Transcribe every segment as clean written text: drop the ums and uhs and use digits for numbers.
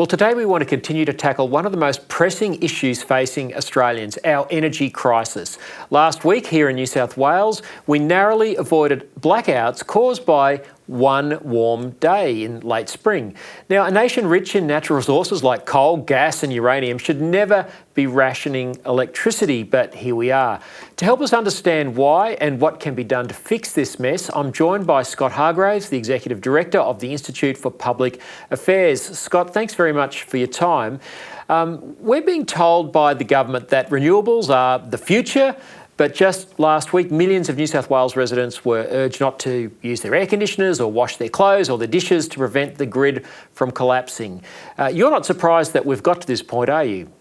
Well, today we want to continue to tackle one of the most pressing issues facing Australians, our energy crisis. Last week here in New South Wales, we narrowly avoided blackouts caused by one warm day in late spring. Now, a nation rich in natural resources like coal, gas and uranium should never be rationing electricity, but here we are. To help us understand why and what can be done to fix this mess, I'm joined by Scott Hargreaves, the Executive Director of the Institute for Public Affairs. Scott, thanks very much for your time. We're being told by the government that renewables are the future, but just last week, millions of New South Wales residents were urged not to use their air conditioners or wash their clothes or their dishes to prevent the grid from collapsing. You're not surprised that we've got to this point, are you?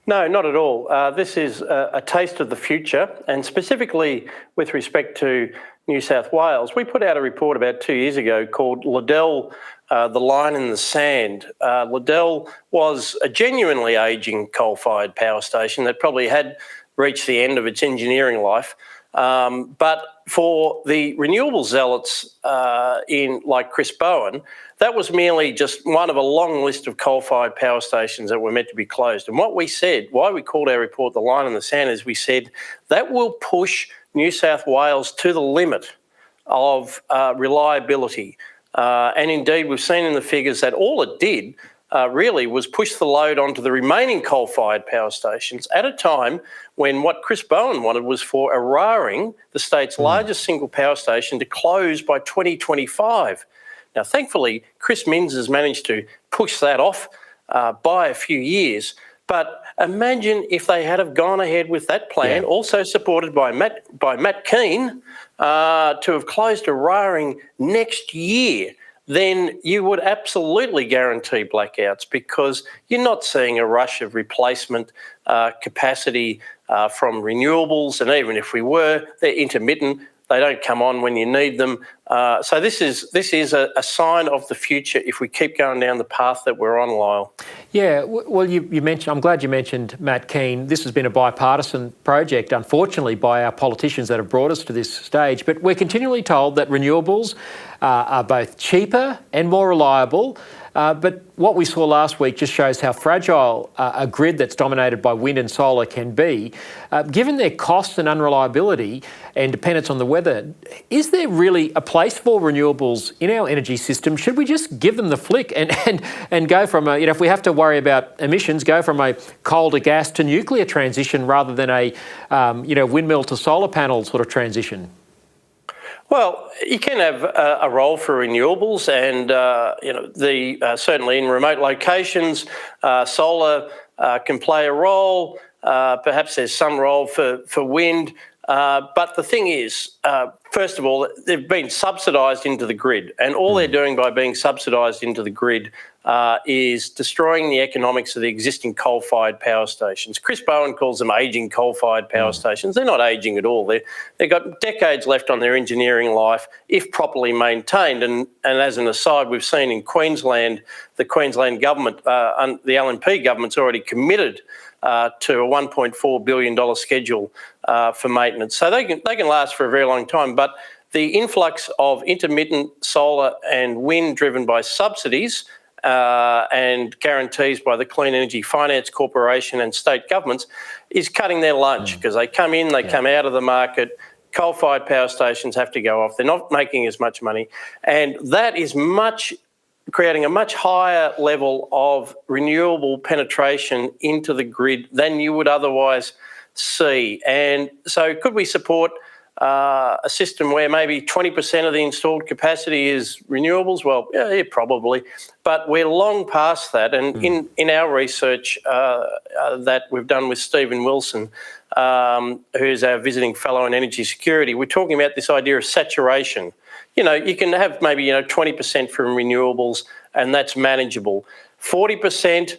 No, not at all. This is a taste of the future, and specifically with respect to New South Wales. We put out a report about 2 years ago called Liddell, The Line in the Sand. Liddell was a genuinely ageing coal-fired power station that probably had reached the end of its engineering life. But for the renewable zealots like Chris Bowen, that was merely just one of a long list of coal-fired power stations that were meant to be closed. And what we said, why we called our report The Line in the Sand, is we said that will push New South Wales to the limit of reliability. And indeed, we've seen in the figures that all it did really was push the load onto the remaining coal-fired power stations at a time when what Chris Bowen wanted was for Eraring, the state's largest single power station, to close by 2025. Now, thankfully, Chris Minns has managed to push that off by a few years. But imagine if they had have gone ahead with that plan, also supported by Matt Keane, to have closed Eraring next year. Then you would absolutely guarantee blackouts, because you're not seeing a rush of replacement capacity from renewables. And even if we were, they're intermittent. They don't come on when you need them. So this is a sign of the future if we keep going down the path that we're on, Lyle. Yeah, well, you mentioned, I'm glad you mentioned Matt Keane. This has been a bipartisan project, unfortunately, by our politicians that have brought us to this stage. But we're continually told that renewables are both cheaper and more reliable. But what we saw last week just shows how fragile a grid that's dominated by wind and solar can be. Given their costs and unreliability and dependence on the weather, is there really a place for renewables in our energy system? Should we just give them the flick and go from if we have to worry about emissions, go from a coal to gas to nuclear transition rather than a windmill to solar panel sort of transition? Well, you can have a role for renewables, and certainly in remote locations, solar can play a role. Perhaps there's some role for wind, but the thing is, first of all, they've been subsidised into the grid, and all they're doing by being subsidised into the grid is destroying the economics of the existing coal-fired power stations. Chris Bowen calls them ageing coal-fired power stations. They're not ageing at all. They've got decades left on their engineering life if properly maintained. And as an aside, we've seen in Queensland, the Queensland government, the LNP government's already committed to a $1.4 billion schedule for maintenance. So they can last for a very long time. But the influx of intermittent solar and wind driven by subsidies and guarantees by the Clean Energy Finance Corporation and state governments is cutting their lunch, because they come in, they come out of the market. Coal-fired power stations have to go off. They're not making as much money. And that is creating a much higher level of renewable penetration into the grid than you would otherwise see. And so could we support a system where maybe 20% of the installed capacity is renewables? Well, yeah, probably. But we're long past that. And in our research that we've done with Stephen Wilson, who's our visiting fellow in energy security, we're talking about this idea of saturation. You can have maybe 20% from renewables, and that's manageable. 40%,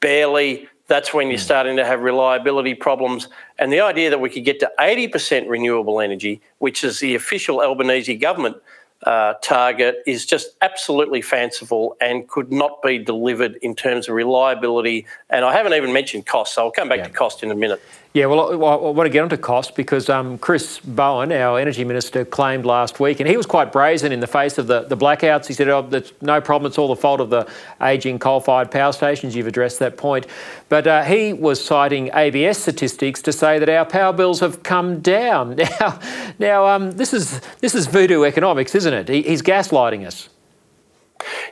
barely. That's when you're starting to have reliability problems. And the idea that we could get to 80% renewable energy, which is the official Albanese government target, is just absolutely fanciful and could not be delivered in terms of reliability. And I haven't even mentioned cost, so I'll come back to cost in a minute. Yeah, well, I want to get onto cost because Chris Bowen, our Energy Minister, claimed last week, and he was quite brazen in the face of the blackouts. He said, oh, there's no problem, it's all the fault of the ageing coal-fired power stations. You've addressed that point. But he was citing ABS statistics to say that our power bills have come down. Now, this is voodoo economics, isn't it? He's gaslighting us.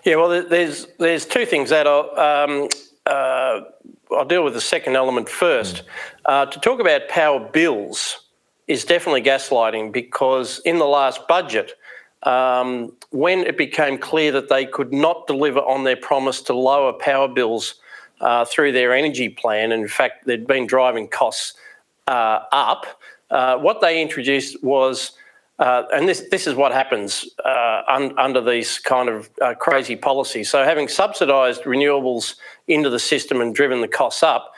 Yeah, well, there's two things that I'll deal with the second element first. To talk about power bills is definitely gaslighting, because in the last budget, when it became clear that they could not deliver on their promise to lower power bills through their energy plan, and in fact they'd been driving costs up, what they introduced was, and this is what happens under these kind of crazy policies. So having subsidised renewables into the system and driven the costs up,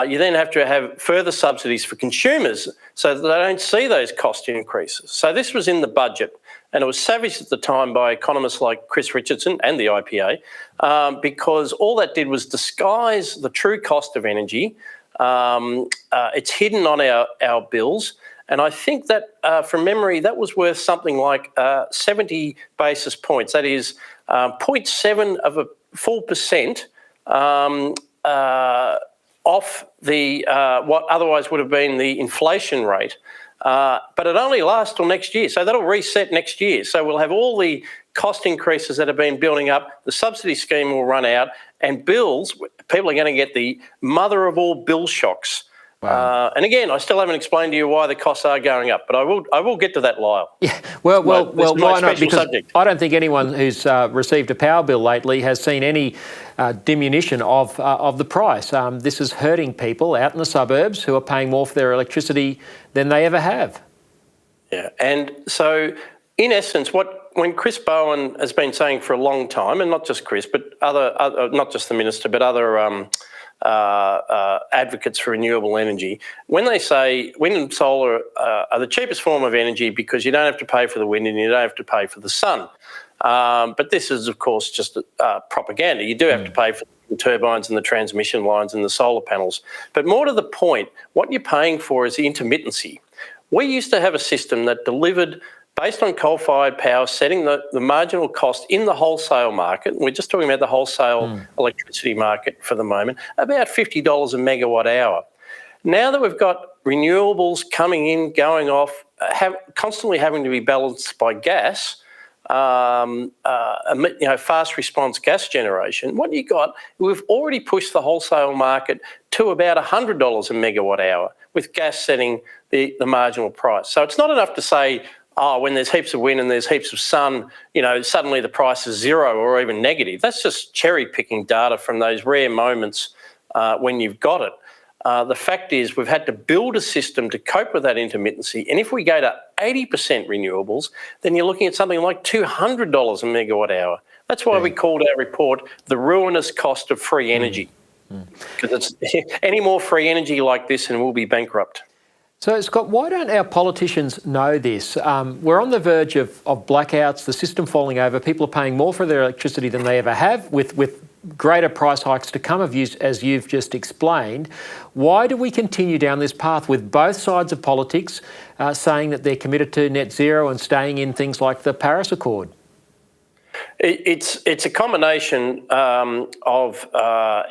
you then have to have further subsidies for consumers so that they don't see those cost increases. So this was in the budget, and it was savaged at the time by economists like Chris Richardson and the IPA, because all that did was disguise the true cost of energy. It's hidden on our bills. And I think that, from memory, that was worth something like 70 basis points. That is 0.7 of a full percent off the what otherwise would have been the inflation rate. But it only lasts till next year. So that'll reset next year. So we'll have all the cost increases that have been building up. The subsidy scheme will run out, and bills, people are going to get the mother of all bill shocks. Wow. And again, I still haven't explained to you why the costs are going up, but I will get to that, Lyle. Yeah, well, why not? Because subject. I don't think anyone who's received a power bill lately has seen any diminution of the price. This is hurting people out in the suburbs who are paying more for their electricity than they ever have. Yeah, and so in essence, when Chris Bowen has been saying for a long time, and not just Chris, but other not just the minister, but other advocates for renewable energy, when they say wind and solar are the cheapest form of energy because you don't have to pay for the wind and you don't have to pay for the sun. But this is, of course, just propaganda. You do have to pay for the turbines and the transmission lines and the solar panels. But more to the point, what you're paying for is the intermittency. We used to have a system that delivered, based on coal-fired power, setting the marginal cost in the wholesale market, and we're just talking about the wholesale electricity market for the moment, about $50 a megawatt hour. Now that we've got renewables coming in, going off, constantly having to be balanced by gas, fast response gas generation, what you got, we've already pushed the wholesale market to about $100 a megawatt hour, with gas setting the marginal price. So it's not enough to say, oh, when there's heaps of wind and there's heaps of sun, suddenly the price is zero or even negative. That's just cherry-picking data from those rare moments when you've got it. The fact is we've had to build a system to cope with that intermittency. And if we go to 80% renewables, then you're looking at something like $200 a megawatt hour. That's why we called our report the ruinous cost of free energy. Because it's any more free energy like this and we'll be bankrupt. So, Scott, why don't our politicians know this? We're on the verge of blackouts, the system falling over. People are paying more for their electricity than they ever have, with greater price hikes to come, as you've just explained. Why do we continue down this path with both sides of politics saying that they're committed to net zero and staying in things like the Paris Accord? It's a combination of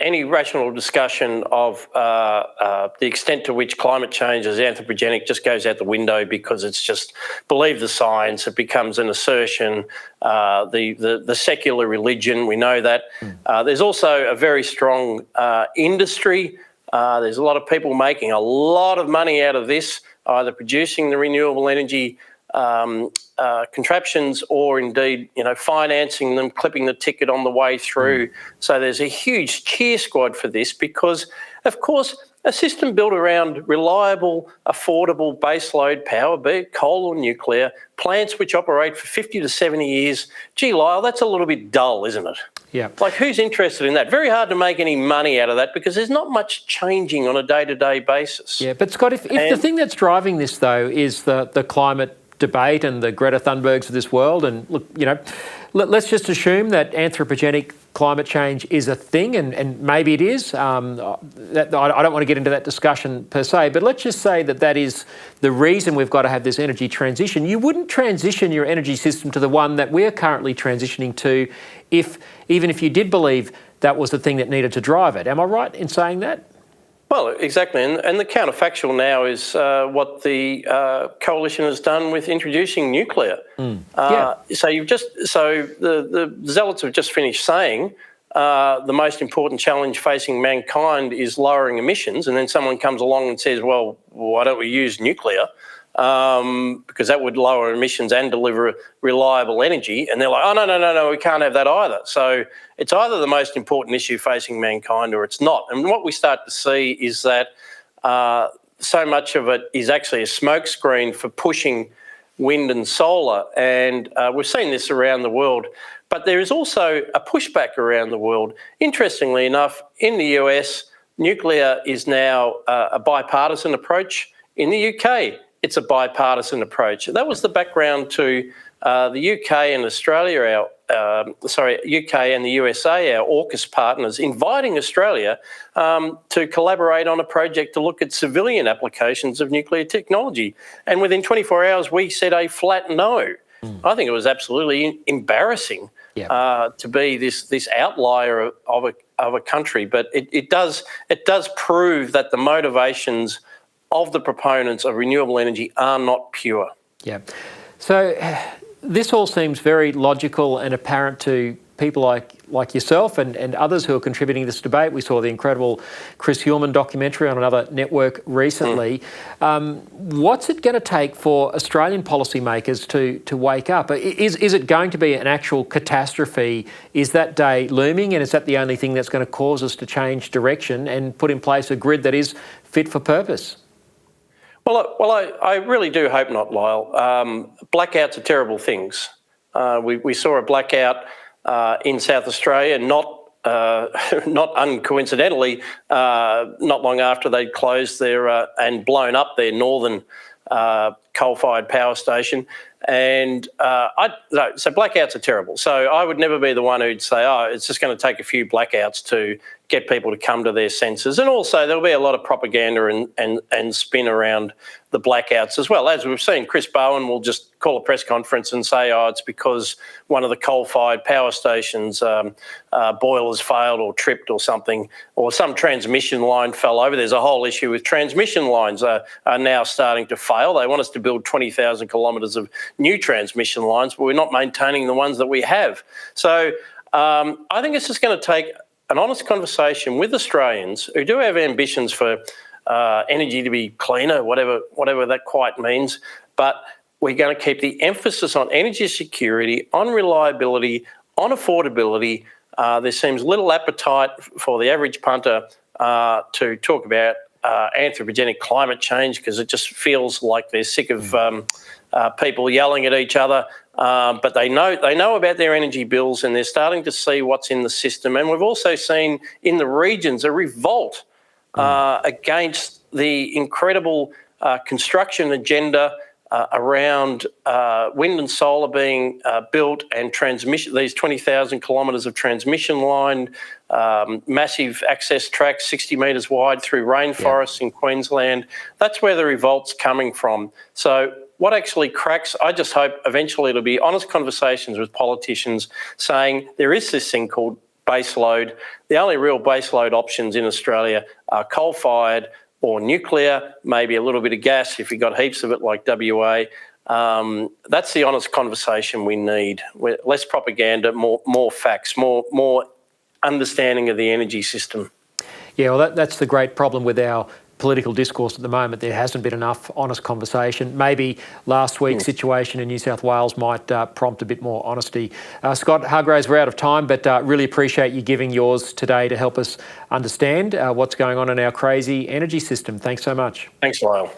any rational discussion of the extent to which climate change is anthropogenic just goes out the window, because it's just believe the science. It becomes an assertion. The secular religion, we know that. There's also a very strong industry. There's a lot of people making a lot of money out of this, either producing the renewable energy contraptions or indeed, financing them, clipping the ticket on the way through. So there's a huge cheer squad for this because, of course, a system built around reliable, affordable baseload power, be it coal or nuclear, plants which operate for 50 to 70 years. Gee, Lyle, that's a little bit dull, isn't it? Yeah. Like, who's interested in that? Very hard to make any money out of that because there's not much changing on a day-to-day basis. Yeah, but Scott, if the thing that's driving this, though, is the climate debate and the Greta Thunbergs of this world. And look, let's just assume that anthropogenic climate change is a thing, and maybe it is. I don't want to get into that discussion per se, but let's just say that that is the reason we've got to have this energy transition. You wouldn't transition your energy system to the one that we're currently transitioning to even if you did believe that was the thing that needed to drive it. Am I right in saying that? Well, exactly, and the counterfactual now is what the coalition has done with introducing nuclear. So the zealots have just finished saying the most important challenge facing mankind is lowering emissions, and then someone comes along and says, "Well, why don't we use nuclear?" Because that would lower emissions and deliver reliable energy. And they're like, oh, no, we can't have that either. So it's either the most important issue facing mankind or it's not. And what we start to see is that so much of it is actually a smokescreen for pushing wind and solar. And we've seen this around the world. But there is also a pushback around the world. Interestingly enough, in the US, nuclear is now a bipartisan approach. In the UK, it's a bipartisan approach. That was the background to the UK and Australia, UK and the USA, our AUKUS partners, inviting Australia to collaborate on a project to look at civilian applications of nuclear technology. And within 24 hours, we said a flat no. I think it was absolutely embarrassing to be this outlier of a country, but it does prove that the motivations of the proponents of renewable energy are not pure. Yeah. So this all seems very logical and apparent to people like yourself and others who are contributing to this debate. We saw the incredible Chris Hillman documentary on another network recently. What's it going to take for Australian policymakers to wake up? Is it going to be an actual catastrophe? Is that day looming, and is that the only thing that's going to cause us to change direction and put in place a grid that is fit for purpose? Well, I really do hope not, Lyle. Blackouts are terrible things. We saw a blackout in South Australia, not uncoincidentally, not long after they'd closed their and blown up their northern coal-fired power station. And so blackouts are terrible. So I would never be the one who'd say, oh, it's just going to take a few blackouts to get people to come to their senses. And also there'll be a lot of propaganda and spin around the blackouts as well. As we've seen, Chris Bowen will just call a press conference and say, oh, it's because one of the coal-fired power stations boilers failed or tripped or something, or some transmission line fell over. There's a whole issue with transmission lines are now starting to fail. They want us to build 20,000 kilometres of new transmission lines, but we're not maintaining the ones that we have. So I think it's just going to take an honest conversation with Australians who do have ambitions for energy to be cleaner, whatever that quite means. But we're going to keep the emphasis on energy security, on reliability, on affordability. There seems little appetite for the average punter to talk about anthropogenic climate change, because it just feels like they're sick of people yelling at each other. But they know about their energy bills, and they're starting to see what's in the system. And we've also seen in the regions a revolt against the incredible construction agenda around wind and solar being built, and transmission, these 20,000 kilometres of transmission line, massive access tracks 60 metres wide through rainforests in Queensland. That's where the revolt's coming from. So what actually cracks, I just hope eventually it'll be honest conversations with politicians saying there is this thing called baseload. The only real baseload options in Australia are coal-fired or nuclear, maybe a little bit of gas if you've got heaps of it like WA. That's the honest conversation we need. Less propaganda, more facts, more understanding of the energy system. Yeah, well, that's the great problem with our political discourse at the moment. There hasn't been enough honest conversation. Maybe last week's situation in New South Wales might prompt a bit more honesty. Scott Hargreaves, we're out of time, but really appreciate you giving yours today to help us understand what's going on in our crazy energy system. Thanks so much. Thanks, Lyle.